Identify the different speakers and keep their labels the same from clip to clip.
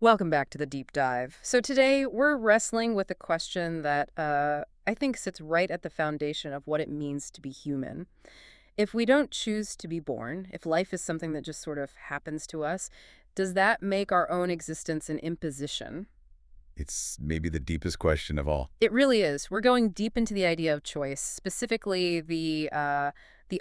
Speaker 1: Welcome back to the deep dive. So today we're wrestling with a question that I think sits right at the foundation of what it means to be human. If we don't choose to be born, if life is something that just sort of happens to us, does that make our own existence an imposition?
Speaker 2: It's maybe the deepest question of all.
Speaker 1: It really is. We're going deep into the idea of choice, specifically the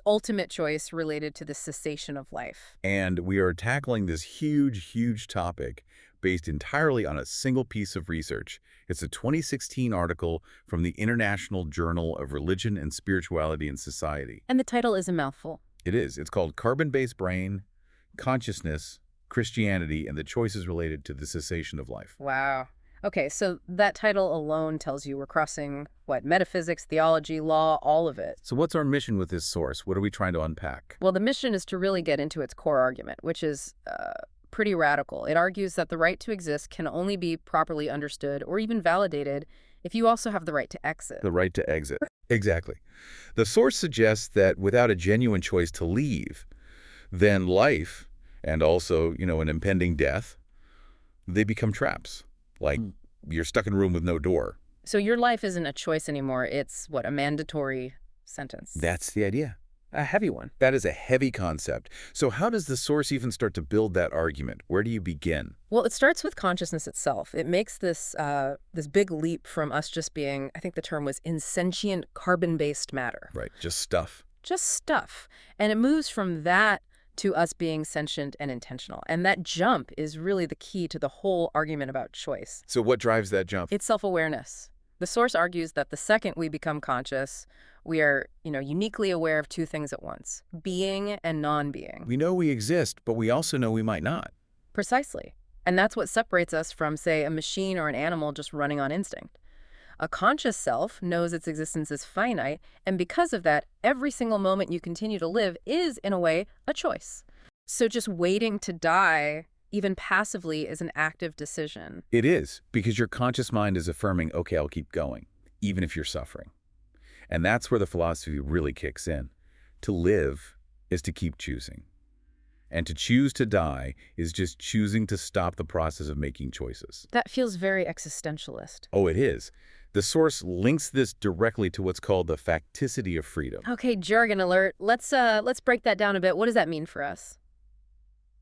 Speaker 1: ultimate choice related to the cessation of life.
Speaker 2: And we are tackling this huge, huge topic based entirely on a single piece of research. It's a 2016 article from the International Journal of Religion and Spirituality and Society.
Speaker 1: And the title is a mouthful.
Speaker 2: It is. It's called Carbon-Based Brain, Consciousness, Christianity, and the Choices Related to the Cessation of Life.
Speaker 1: Wow. Okay, so that title alone tells you we're crossing, what, metaphysics, theology, law, all of it.
Speaker 2: So what's our mission with this source? What are we trying to unpack?
Speaker 1: Well, the mission is to really get into its core argument, which is pretty radical. It argues that the right to exist can only be properly understood or even validated if you also have the right to exit.
Speaker 2: The right to exit. Exactly. The source suggests that without a genuine choice to leave, then life, and also, an impending death, they become traps. Like you're stuck in a room with no door.
Speaker 1: So your life isn't a choice anymore. It's, what, a mandatory sentence.
Speaker 2: That's the idea.
Speaker 1: A heavy one.
Speaker 2: That is a heavy concept. So how does the source even start to build that argument? Where do you begin?
Speaker 1: Well, it starts with consciousness itself. It makes this big leap from us just being, I think the term was insentient carbon-based matter.
Speaker 2: Right, just stuff.
Speaker 1: Just stuff. And it moves from that to us being sentient and intentional. And that jump is really the key to the whole argument about choice.
Speaker 2: So what drives that jump?
Speaker 1: It's self-awareness. The source argues that the second we become conscious, we are, uniquely aware of two things at once, being and non-being.
Speaker 2: We know we exist, but we also know we might not.
Speaker 1: Precisely. And that's what separates us from, say, a machine or an animal just running on instinct. A conscious self knows its existence is finite, and because of that, every single moment you continue to live is, in a way, a choice. So just waiting to die, even passively, is an active decision.
Speaker 2: It is, because your conscious mind is affirming, okay, I'll keep going, even if you're suffering. And that's where the philosophy really kicks in. To live is to keep choosing. And to choose to die is just choosing to stop the process of making choices.
Speaker 1: That feels very existentialist.
Speaker 2: Oh, it is. The source links this directly to what's called the facticity of freedom.
Speaker 1: Okay, jargon alert. Let's break that down a bit. What does that mean for us?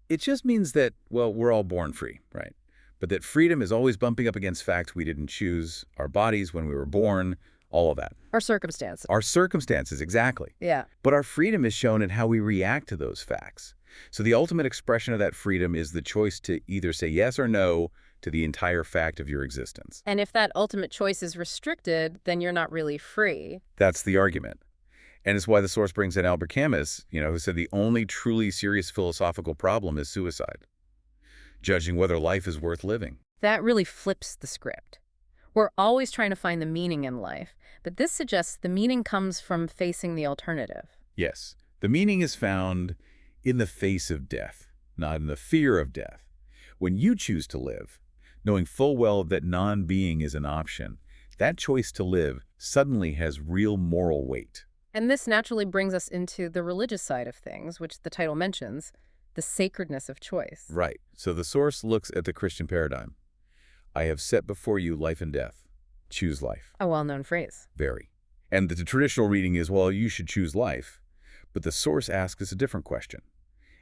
Speaker 2: It just means that, well, we're all born free, right? But that freedom is always bumping up against facts we didn't choose, our bodies when we were born, all of that.
Speaker 1: Our circumstance.
Speaker 2: Our circumstances, exactly.
Speaker 1: Yeah.
Speaker 2: But our freedom is shown in how we react to those facts. So the ultimate expression of that freedom is the choice to either say yes or no to the entire fact of your existence.
Speaker 1: And if that ultimate choice is restricted, then you're not really free.
Speaker 2: That's the argument. And it's why the source brings in Albert Camus, who said the only truly serious philosophical problem is suicide, judging whether life is worth living.
Speaker 1: That really flips the script. We're always trying to find the meaning in life, but this suggests the meaning comes from facing the alternative.
Speaker 2: Yes, the meaning is found in the face of death, not in the fear of death. When you choose to live, knowing full well that non-being is an option, that choice to live suddenly has real moral weight.
Speaker 1: And this naturally brings us into the religious side of things, which the title mentions, the sacredness of choice.
Speaker 2: Right. So the source looks at the Christian paradigm. I have set before you life and death. Choose life.
Speaker 1: A well-known phrase.
Speaker 2: Very. And the traditional reading is, well, you should choose life. But the source asks us a different question.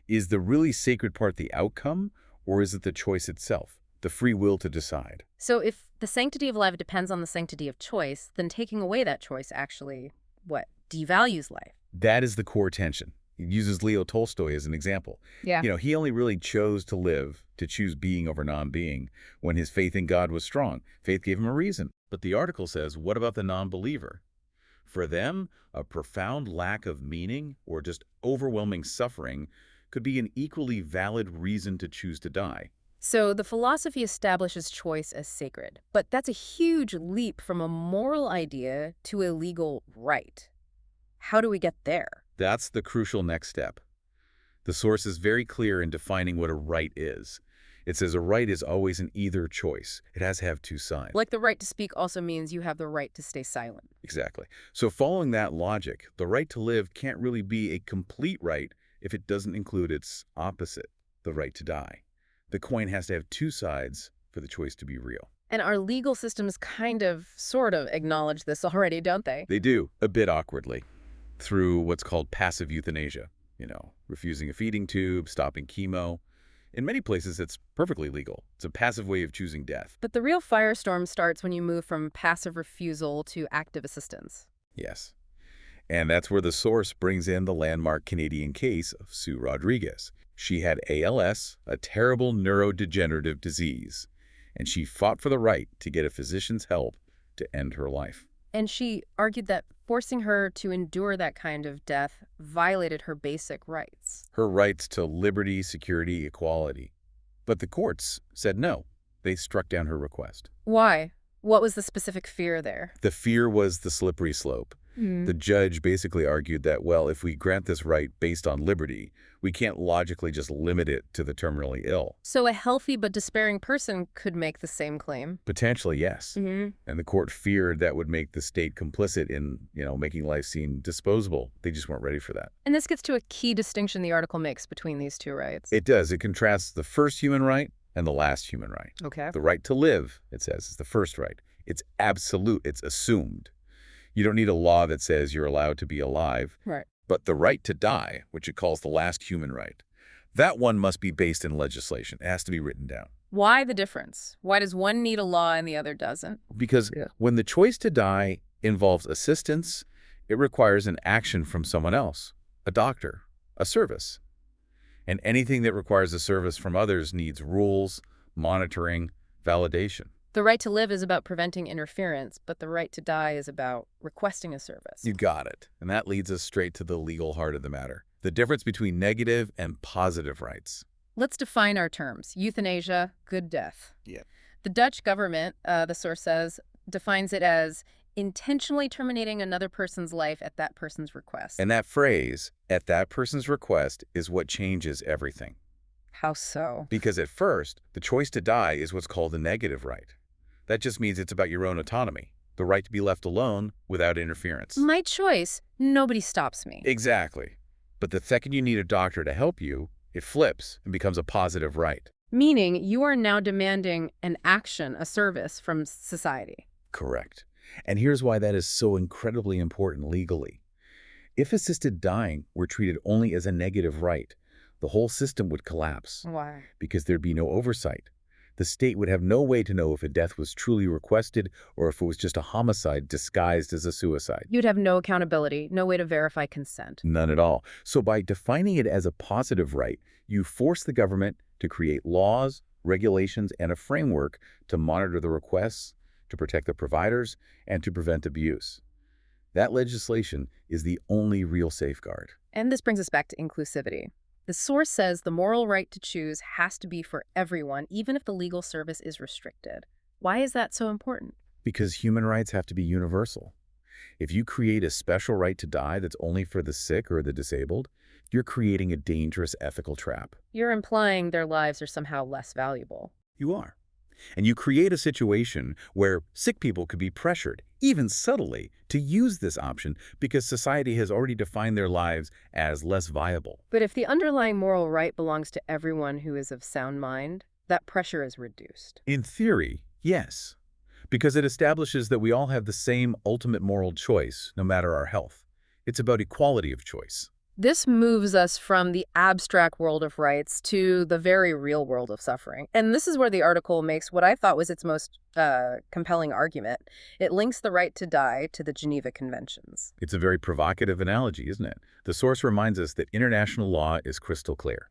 Speaker 2: Is the really sacred part the outcome, or is it the choice itself, the free will to decide?
Speaker 1: So if the sanctity of life depends on the sanctity of choice, then taking away that choice actually, what, devalues life?
Speaker 2: That is the core tension. He uses Leo Tolstoy as an example.
Speaker 1: Yeah.
Speaker 2: He only really chose to live, to choose being over non-being, when his faith in God was strong. Faith gave him a reason. But the article says, what about the non-believer? For them, a profound lack of meaning or just overwhelming suffering could be an equally valid reason to choose to die.
Speaker 1: So the philosophy establishes choice as sacred, but that's a huge leap from a moral idea to a legal right. How do we get there?
Speaker 2: That's the crucial next step. The source is very clear in defining what a right is. It says a right is always an either choice. It has to have two sides.
Speaker 1: Like the right to speak also means you have the right to stay silent.
Speaker 2: Exactly. So following that logic, the right to live can't really be a complete right if it doesn't include its opposite, the right to die. The coin has to have two sides for the choice to be real.
Speaker 1: And our legal systems sort of acknowledge this already, don't they?
Speaker 2: They do, a bit awkwardly, through what's called passive euthanasia. Refusing a feeding tube, stopping chemo. In many places, it's perfectly legal. It's a passive way of choosing death.
Speaker 1: But the real firestorm starts when you move from passive refusal to active assistance.
Speaker 2: Yes. And that's where the source brings in the landmark Canadian case of Sue Rodriguez. She had ALS, a terrible neurodegenerative disease, and she fought for the right to get a physician's help to end her life.
Speaker 1: And she argued that forcing her to endure that kind of death violated her basic rights.
Speaker 2: Her rights to liberty, security, equality. But the courts said no. They struck down her request.
Speaker 1: Why? What was the specific fear there?
Speaker 2: The fear was the slippery slope. The judge basically argued that, well, if we grant this right based on liberty, we can't logically just limit it to the terminally ill.
Speaker 1: So a healthy but despairing person could make the same claim?
Speaker 2: Potentially, yes. And the court feared that would make the state complicit in, making life seem disposable. They just weren't ready for that.
Speaker 1: And this gets to a key distinction the article makes between these two rights.
Speaker 2: It does. It contrasts the first human right and the last human right.
Speaker 1: Okay.
Speaker 2: The right to live, it says, is the first right. It's absolute. It's assumed. You don't need a law that says you're allowed to be alive.
Speaker 1: Right.
Speaker 2: But the right to die, which it calls the last human right, that one must be based in legislation. It has to be written down.
Speaker 1: Why the difference? Why does one need a law and the other doesn't?
Speaker 2: Because when the choice to die involves assistance, it requires an action from someone else, a doctor, a service. And anything that requires a service from others needs rules, monitoring, validation.
Speaker 1: The right to live is about preventing interference, but the right to die is about requesting a service.
Speaker 2: You got it. And that leads us straight to the legal heart of the matter. The difference between negative and positive rights.
Speaker 1: Let's define our terms. Euthanasia, good death.
Speaker 2: Yeah.
Speaker 1: The Dutch government, the source says, defines it as intentionally terminating another person's life at that person's request.
Speaker 2: And that phrase, at that person's request, is what changes everything.
Speaker 1: How so?
Speaker 2: Because at first, the choice to die is what's called a negative right. That just means it's about your own autonomy, the right to be left alone without interference.
Speaker 1: My choice. Nobody stops me.
Speaker 2: Exactly. But the second you need a doctor to help you, it flips and becomes a positive right.
Speaker 1: Meaning you are now demanding an action, a service from society.
Speaker 2: Correct. And here's why that is so incredibly important legally. If assisted dying were treated only as a negative right, the whole system would collapse.
Speaker 1: Why?
Speaker 2: Because there'd be no oversight. The state would have no way to know if a death was truly requested or if it was just a homicide disguised as a suicide.
Speaker 1: You'd have no accountability, no way to verify consent.
Speaker 2: None at all. So by defining it as a positive right, you force the government to create laws, regulations, and a framework to monitor the requests, to protect the providers, and to prevent abuse. That legislation is the only real safeguard.
Speaker 1: And this brings us back to inclusivity. The source says the moral right to choose has to be for everyone, even if the legal service is restricted. Why is that so important?
Speaker 2: Because human rights have to be universal. If you create a special right to die that's only for the sick or the disabled, you're creating a dangerous ethical trap.
Speaker 1: You're implying their lives are somehow less valuable.
Speaker 2: You are. And you create a situation where sick people could be pressured, even subtly, to use this option because society has already defined their lives as less viable.
Speaker 1: But if the underlying moral right belongs to everyone who is of sound mind, that pressure is reduced.
Speaker 2: In theory, yes, because it establishes that we all have the same ultimate moral choice, no matter our health. It's about equality of choice.
Speaker 1: This moves us from the abstract world of rights to the very real world of suffering. And this is where the article makes what I thought was its most compelling argument. It links the right to die to the Geneva Conventions.
Speaker 2: It's a very provocative analogy, isn't it? The source reminds us that international law is crystal clear.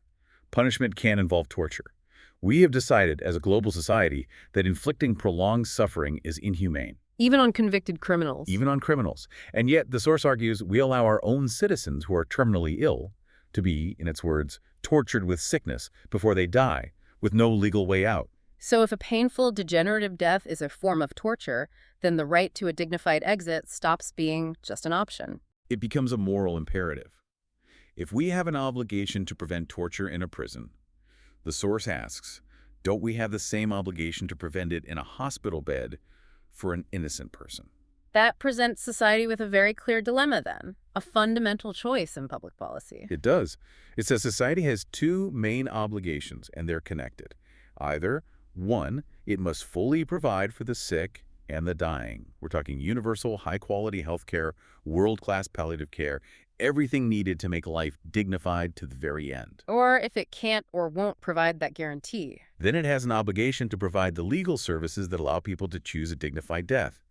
Speaker 2: Punishment can involve torture. We have decided as a global society that inflicting prolonged suffering is inhumane.
Speaker 1: Even on convicted criminals.
Speaker 2: Even on criminals. And yet, the source argues we allow our own citizens who are terminally ill to be, in its words, tortured with sickness before they die, with no legal way out.
Speaker 1: So if a painful, degenerative death is a form of torture, then the right to a dignified exit stops being just an option.
Speaker 2: It becomes a moral imperative. If we have an obligation to prevent torture in a prison, the source asks, don't we have the same obligation to prevent it in a hospital bed for an innocent person?
Speaker 1: That presents society with a very clear dilemma then, a fundamental choice in public policy.
Speaker 2: It does. It says society has two main obligations, and they're connected. Either, one, it must fully provide for the sick and the dying. We're talking universal, high-quality healthcare, world-class palliative care, everything needed to make life dignified to the very end.
Speaker 1: Or if it can't or won't provide that guarantee.
Speaker 2: Then it has an obligation to provide the legal services that allow people to choose a dignified death.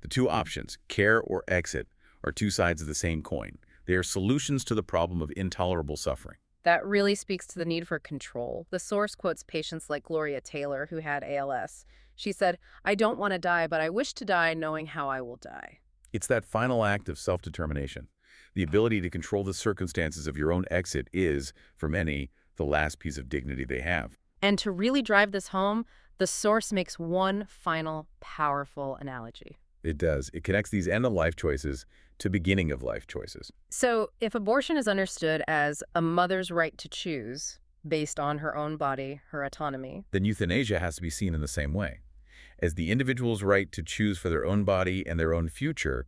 Speaker 2: The two options, care or exit, are two sides of the same coin. They are solutions to the problem of intolerable suffering.
Speaker 1: That really speaks to the need for control. The source quotes patients like Gloria Taylor, who had ALS. She said, "I don't want to die, but I wish to die knowing how I will die."
Speaker 2: It's that final act of self-determination. The ability to control the circumstances of your own exit is, for many, the last piece of dignity they have.
Speaker 1: And to really drive this home, the source makes one final powerful analogy.
Speaker 2: It does. It connects these end-of-life choices to beginning-of-life choices.
Speaker 1: So, if abortion is understood as a mother's right to choose based on her own body, her autonomy,
Speaker 2: Then euthanasia has to be seen in the same way, as the individual's right to choose for their own body and their own future,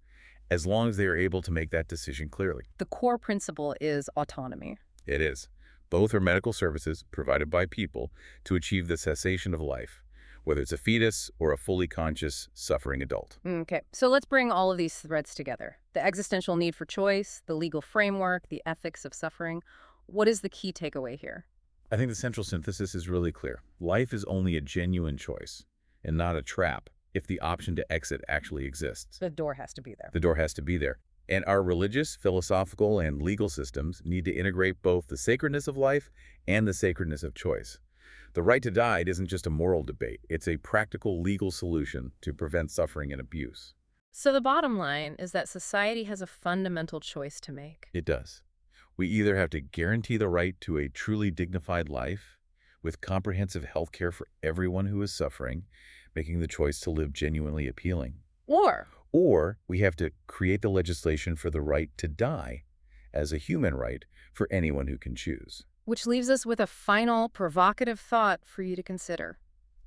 Speaker 2: as long as they are able to make that decision clearly.
Speaker 1: the core principle is autonomy.
Speaker 2: It is. Both are medical services provided by people to achieve the cessation of life, whether it's a fetus or a fully conscious, suffering adult.
Speaker 1: Okay, so let's bring all of these threads together. The existential need for choice, the legal framework, the ethics of suffering. What is the key takeaway here?
Speaker 2: I think the central synthesis is really clear. Life is only a genuine choice and not a trap if the option to exit actually exists.
Speaker 1: The door has to be there.
Speaker 2: The door has to be there. And our religious, philosophical, and legal systems need to integrate both the sacredness of life and the sacredness of choice. The right to die isn't just a moral debate. It's a practical legal solution to prevent suffering and abuse.
Speaker 1: So the bottom line is that society has a fundamental choice to make.
Speaker 2: It does. We either have to guarantee the right to a truly dignified life with comprehensive health care for everyone who is suffering, making the choice to live genuinely appealing. Or we have to create the legislation for the right to die as a human right for anyone who can choose.
Speaker 1: which leaves us with a final provocative thought for you to consider.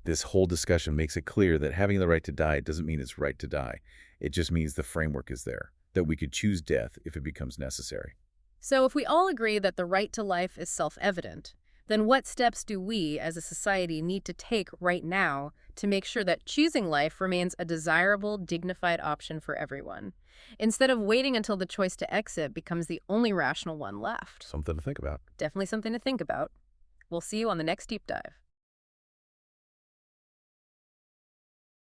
Speaker 2: This whole discussion makes it clear that having the right to die doesn't mean it's right to die. It just means the framework is there, that we could choose death if it becomes necessary.
Speaker 1: So if we all agree that the right to life is self-evident, then what steps do we as a society need to take right now to make sure that choosing life remains a desirable, dignified option for everyone, instead of waiting until the choice to exit becomes the only rational one left?
Speaker 2: Something to think about.
Speaker 1: Definitely something to think about. We'll see you on the next deep dive.